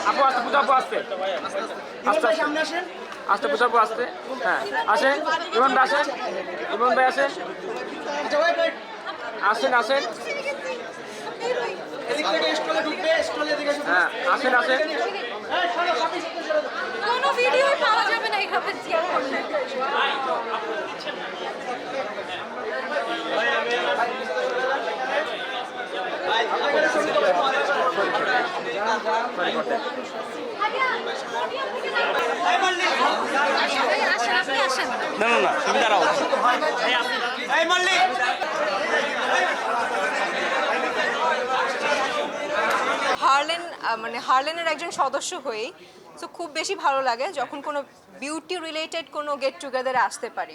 আপু আসতে পূজা আপু আসতে আসতে পূজা আপু আসতে হ্যাঁ আসেন ইমন ভাই আসেন ইমন ভাই আসেন আসেন আসেন হ্যাঁ আসেন আসেন কোনো ভিডিওই পাওয়া যাবে না এখানে শেয়ার করলে না না না তুমি দাঁড়াও হার্লেনের একজন সদস্য হয়েই তো খুব বেশি ভালো লাগে যখন কোনো বিউটি রিলেটেড কোনো গেট টুগেদারে আসতে পারি।